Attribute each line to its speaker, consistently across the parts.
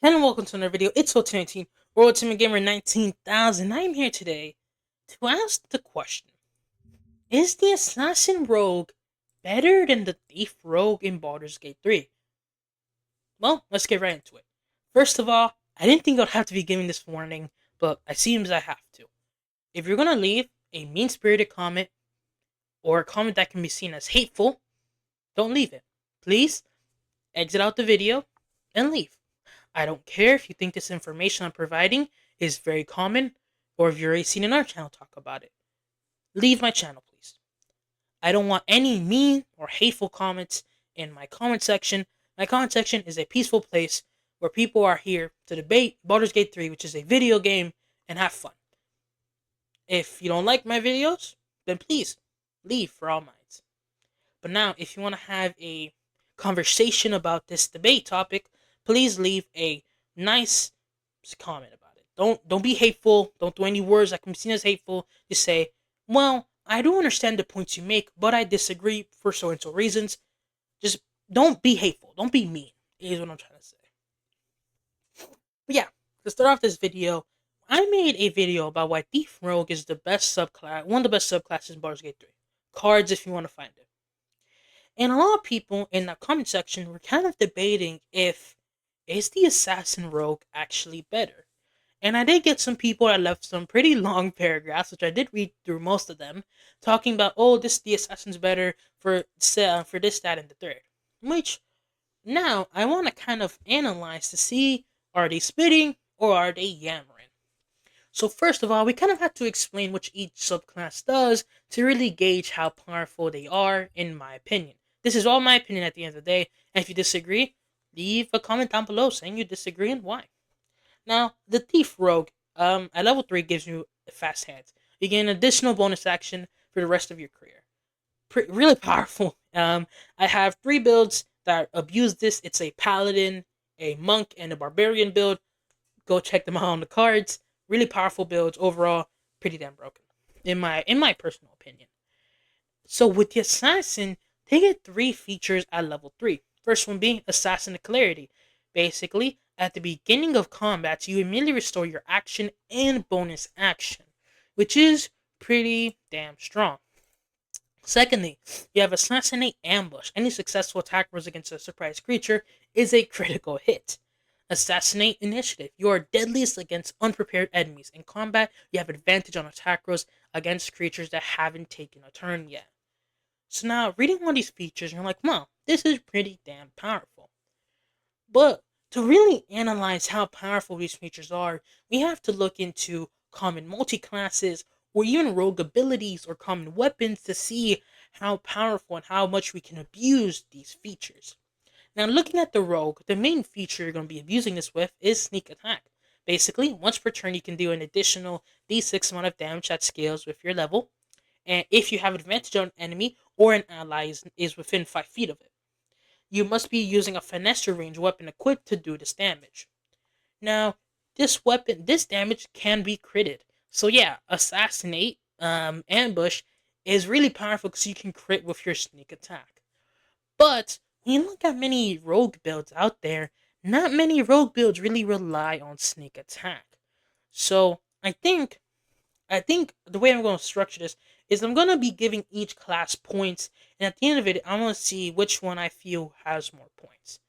Speaker 1: Hello and welcome to another video. It's Ultimate or Ultimate Gamer 19,000. I'm here today to ask the question: is the Assassin Rogue better than the Thief Rogue in Baldur's Gate 3? Well, let's get right into it. First of all, I didn't think I'd have to be giving this warning, but it seems I have to. If you're gonna leave a mean-spirited comment or a comment that can be seen as hateful, don't leave it. Please exit out the video and leave. I don't care if you think this information I'm providing is very common or if you've already seen in our channel talk about it. Leave my channel, please. I don't want any mean or hateful comments in my comment section. My comment section is a peaceful place where people are here to debate Baldur's Gate 3, which is a video game, and have fun. If you don't like my videos, then please leave for all minds. But now, if you want to have a conversation about this debate topic, please leave a nice comment about it. Don't be hateful. Don't do any words that can be seen as hateful. Just say, well, I do understand the points you make, but I disagree for so and so reasons. Just don't be hateful. Don't be mean, is what I'm trying to say. But yeah, to start off this video, I made a video about why Thief Rogue is the best subclass, one of the best subclasses in Baldur's Gate 3. Cards if you want to find it. And a lot of people in the comment section were kind of debating if is the Assassin Rogue actually better. And I did get some people that left some pretty long paragraphs, which I did read through most of them, talking about, oh, the Assassin's better for this, that, and the third. Which now I want to kind of analyze to see, are they spitting or are they yammering? So first of all, we kind of have to explain what each subclass does to really gauge how powerful they are, in my opinion. This is all my opinion at the end of the day, and if you disagree, leave a comment down below saying you disagree and why. Now, the Thief Rogue, at level 3 gives you fast hands. You get an additional bonus action for the rest of your career. Really powerful. I have 3 builds that abuse this. It's a Paladin, a Monk, and a Barbarian build. Go check them out on the cards. Really powerful builds overall. Pretty damn broken, in my personal opinion. So with the Assassin, they get 3 features at level 3. First one being Assassin of Clarity. Basically, at the beginning of combat, you immediately restore your action and bonus action, which is pretty damn strong. Secondly, you have Assassinate Ambush. Any successful attack rolls against a surprise creature is a critical hit. Assassinate Initiative. You are deadliest against unprepared enemies. In combat, you have advantage on attack rolls against creatures that haven't taken a turn yet. So now, reading all these features, you're like, wow, this is pretty damn powerful. But to really analyze how powerful these features are, we have to look into common multi-classes or even rogue abilities or common weapons to see how powerful and how much we can abuse these features. Now, looking at the rogue, the main feature you're going to be abusing this with is sneak attack. Basically, once per turn, you can do an additional d6 amount of damage that scales with your level, and if you have advantage on an enemy or an ally is within 5 feet of it. You must be using a finesse range weapon equipped to do this damage. Now, this damage can be critted. So yeah, Assassinate, Ambush is really powerful because you can crit with your sneak attack. But when you look at many rogue builds out there, not many rogue builds really rely on sneak attack. So I think the way I'm going to structure this is I'm going to be giving each class points, and at the end of it, I'm going to see which one I feel has more points.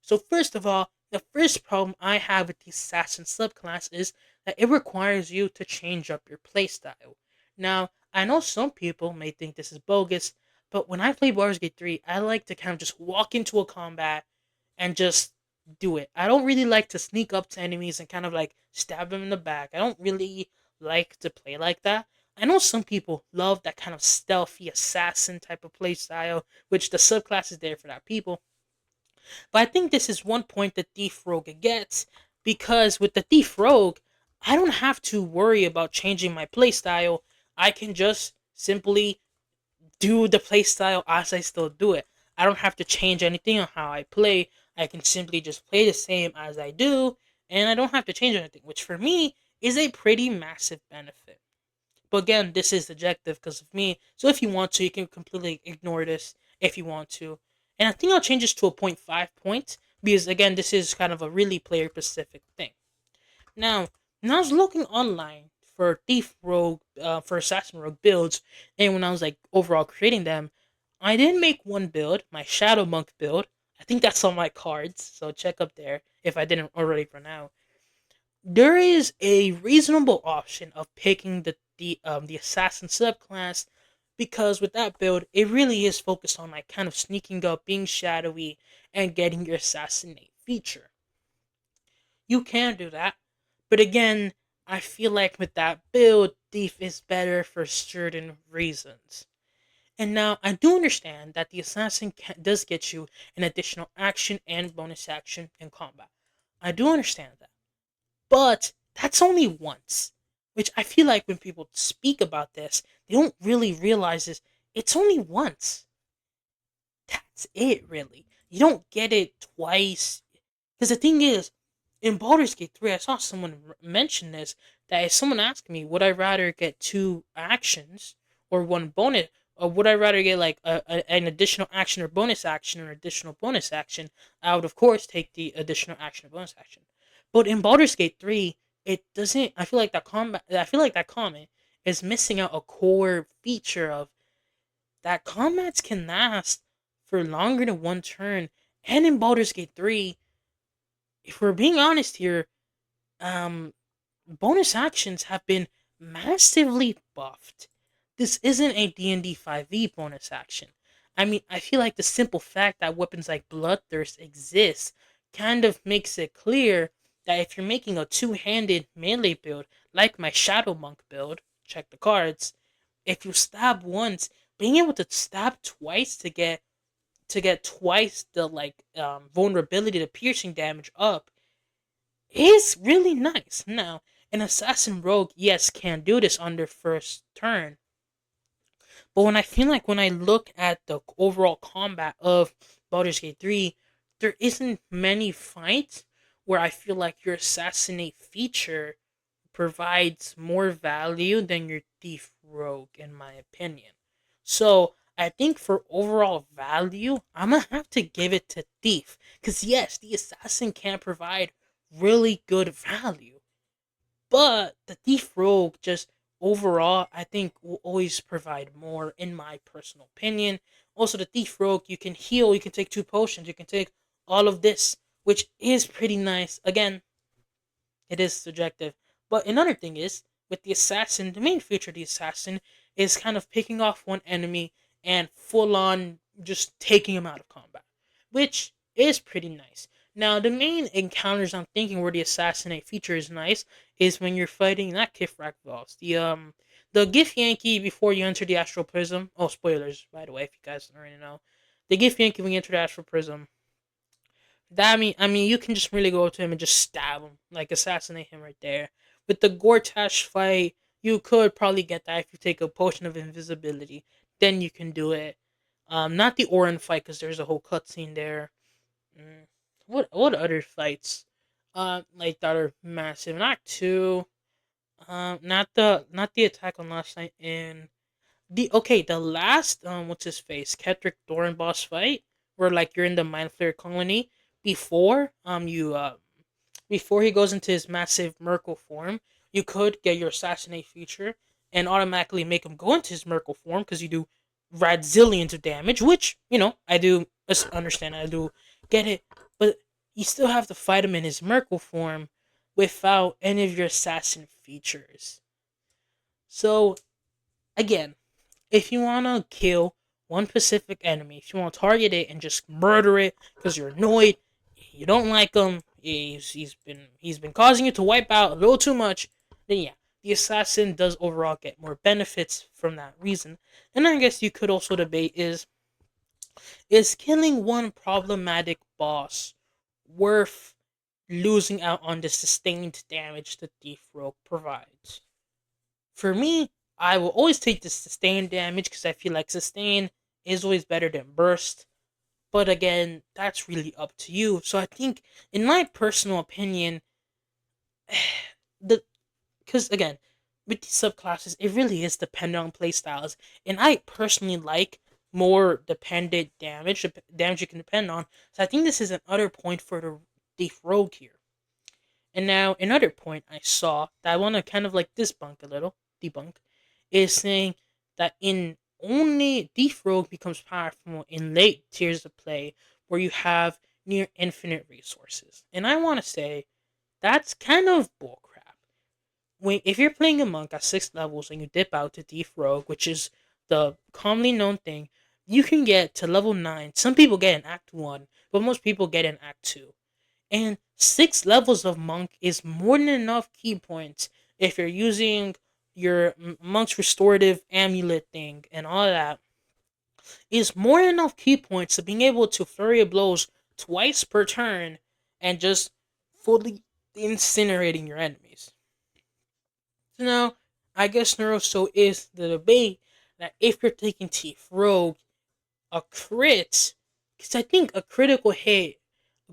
Speaker 1: So first of all, the first problem I have with the Assassin subclass is that it requires you to change up your playstyle. Now, I know some people may think this is bogus, but when I play Baldur's Gate 3, I like to kind of just walk into a combat and just do it. I don't really like to sneak up to enemies and kind of like stab them in the back. I don't really like to play like that. I know some people love that kind of stealthy assassin type of play style, which the subclass is there for that people. But I think this is one point that Thief Rogue gets, because with the Thief Rogue, I don't have to worry about changing my playstyle. I can just simply do the playstyle as I still do it. I don't have to change anything on how I play. I can simply just play the same as I do, and I don't have to change anything, which for me is a pretty massive benefit. But again, this is subjective because of me. So if you want to, you can completely ignore this if you want to. And I think I'll change this to a 0.5 point because again, this is kind of a really player specific thing. Now, when I was looking online for Thief Rogue, for Assassin Rogue builds, and when I was like overall creating them, I did make one build, my Shadow Monk build. I think that's on my cards, so check up there if I didn't already for now. There is a reasonable option of picking the assassin subclass because with that build, it really is focused on like kind of sneaking up, being shadowy, and getting your assassinate feature. You can do that. But again, I feel like with that build, Thief is better for certain reasons. And now I do understand that the assassin does get you an additional action and bonus action in combat. I do understand that. But that's only once. Which I feel like when people speak about this, they don't really realize is it's only once. That's it, really. You don't get it twice. Because the thing is, in Baldur's Gate 3, I saw someone mention this that if someone asked me, would I rather get two actions or one bonus, or would I rather get like an additional action or bonus action or additional bonus action, I would, of course, take the additional action or bonus action. But in Baldur's Gate 3, it doesn't. I feel like that comment is missing out a core feature of that combats can last for longer than one turn. And in Baldur's Gate 3, if we're being honest here, um, bonus actions have been massively buffed. This isn't a D&D 5e bonus action. I mean, I feel like the simple fact that weapons like Bloodthirst exist kind of makes it clear that if you're making a two-handed melee build, like my Shadow Monk build, check the cards, if you stab once, being able to stab twice to get twice the vulnerability to piercing damage up is really nice. Now, an assassin rogue, yes, can do this on their first turn, but when I look at the overall combat of Baldur's Gate 3, there isn't many fights where I feel like your assassinate feature provides more value than your thief rogue, in my opinion. So I think for overall value, I'm gonna have to give it to thief, because yes, the assassin can provide really good value, but the thief rogue just overall I think will always provide more, in my personal opinion. Also, the thief rogue, you can heal, you can take two potions, you can take all of this, which is pretty nice. Again, it is subjective. But another thing is, with the assassin, the main feature of the assassin is kind of picking off one enemy and full on just taking him out of combat, which is pretty nice. Now, the main encounters I'm thinking where the assassinate feature is nice is when you're fighting not Kifrak Boss, the Gif Yankee before you enter the Astral Prism. Oh, spoilers, by the way, if you guys don't already know. The Gif Yankee when you enter the Astral Prism, I mean, you can just really go up to him and just stab him, like assassinate him right there. With the Gortash fight, you could probably get that if you take a potion of invisibility. Then you can do it. Not the Orin fight because there's a whole cutscene there. Mm. What other fights? Like that are massive. Not two. Not the attack on last night in the last what's his face Ketrick Doran boss fight where like you're in the Mind Flayer colony before you before he goes into his massive Merkle form, you could get your assassinate feature and automatically make him go into his Merkle form because you do radzillions of damage, which I do understand, I do get it, but you still have to fight him in his Merkle form without any of your assassin features. So again, if you want to kill one specific enemy, if you want to target it and just murder it because you're annoyed, you don't like him, he's been causing you to wipe out a little too much, then yeah, the assassin does overall get more benefits from that reason. And I guess you could also debate is killing one problematic boss worth losing out on the sustained damage the Thief Rogue provides? For me, I will always take the sustain damage because I feel like sustain is always better than burst. But again, that's really up to you. So I think, in my personal opinion, the because again, with these subclasses, it really is dependent on playstyles. And I personally like more dependent damage, damage you can depend on. So I think this is another point for the Thief Rogue here. And now another point I saw that I want to kind of like debunk, is saying that in only Thief Rogue becomes powerful in late tiers of play where you have near infinite resources. And I want to say that's kind of bullcrap. If you're playing a monk at 6 levels and you dip out to Thief Rogue, which is the commonly known thing, you can get to level 9. Some people get in Act 1, but most people get in Act 2. And 6 levels of monk is more than enough key points if you're using your monk's restorative amulet thing and all that. Is more than enough key points to being able to flurry of blows twice per turn and just fully incinerating your enemies. So now, I guess Neuroso is the debate that if you're taking Thief Rogue, a crit, because I think a critical hit,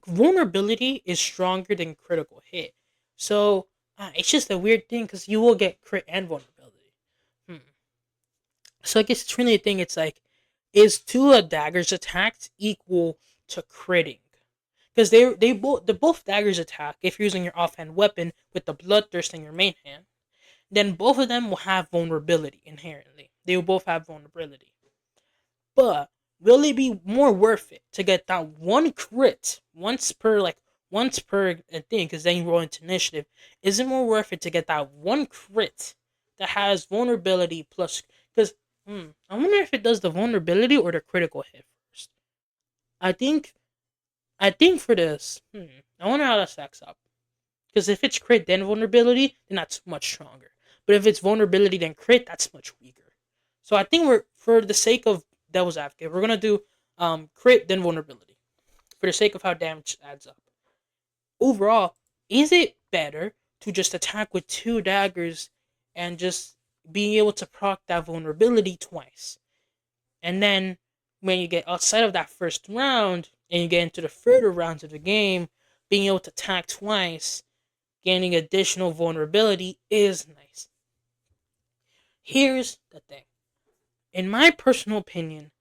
Speaker 1: vulnerability is stronger than critical hit. So, it's just a weird thing because you will get crit and vulnerability. Hmm. So I guess it's really a thing. It's like, is two daggers attacked equal to critting? Because they're both daggers attack if you're using your offhand weapon with the bloodthirst in your main hand. Then both of them will have vulnerability inherently. They will both have vulnerability. But will it be more worth it to get that one crit once per thing? Because then you roll into initiative. Is it more worth it to get that one crit that has vulnerability plus? Because I wonder if it does the vulnerability or the critical hit first. I think I think for this, I wonder how that stacks up. Because if it's crit then vulnerability, then that's much stronger. But if it's vulnerability then crit, that's much weaker. So I think we're for the sake of devil's advocate, we're gonna do crit then vulnerability for the sake of how damage adds up. Overall, is it better to just attack with 2 daggers and just being able to proc that vulnerability twice? And then when you get outside of that first round and you get into the further rounds of the game, being able to attack twice, gaining additional vulnerability is nice. Here's the thing. In my personal opinion,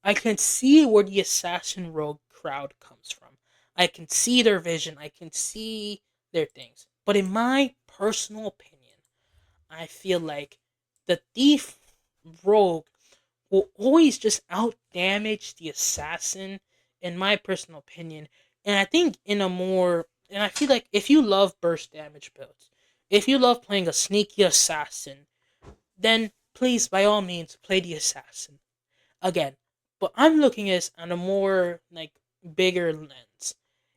Speaker 1: I can see where the assassin rogue crowd comes from. I can see their vision. I can see their things. But in my personal opinion, I feel like the thief rogue will always just out damage the assassin, in my personal opinion. And I think and I feel like if you love burst damage builds, if you love playing a sneaky assassin, then please, by all means, play the assassin. Again, but I'm looking at this on a more, like, bigger lens.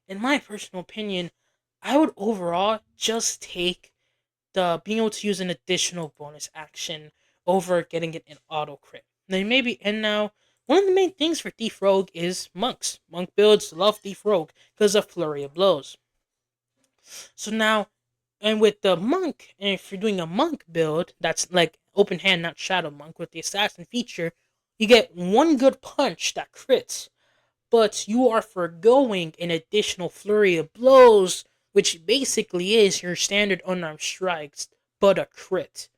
Speaker 1: In my personal opinion, I would overall just take the being able to use an additional bonus action over getting it in auto crit. Now one of the main things for Thief Rogue is monks. Monk builds love Thief Rogue because of flurry of blows. So now, and with the monk, and if you're doing a monk build that's like open hand, not shadow monk, with the assassin feature, you get one good punch that crits, but you are foregoing an additional flurry of blows, which basically is your standard unarmed strikes, but a crit.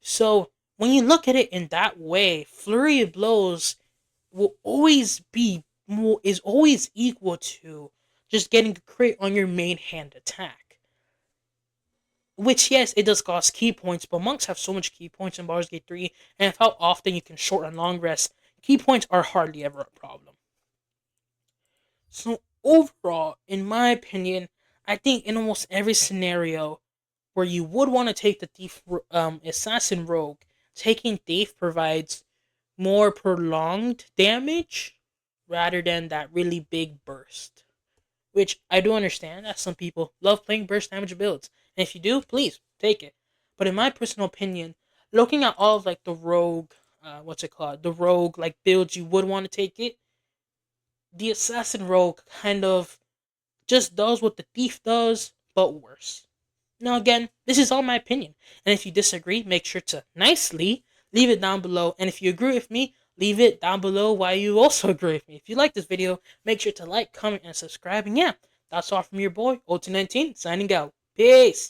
Speaker 1: So when you look at it in that way, flurry of blows will always be is always equal to just getting a crit on your main hand attack. Which, yes, it does cost key points, but monks have so much key points in Baldur's Gate 3, and with how often you can short and long rest, key points are hardly ever a problem. So overall, in my opinion, I think in almost every scenario where you would want to take the thief, assassin rogue, taking thief provides more prolonged damage rather than that really big burst. Which I do understand that some people love playing burst damage builds, and if you do, please take it. But in my personal opinion, looking at all of like the rogue, the rogue like builds you would want to take it, the assassin rogue kind of just does what the thief does, but worse. Now, again, this is all my opinion, and if you disagree, make sure to nicely leave it down below, and if you agree with me, leave it down below why you also agree with me. If you like this video, make sure to like, comment, and subscribe, and yeah, that's all from your boy, OT19, signing out. Peace!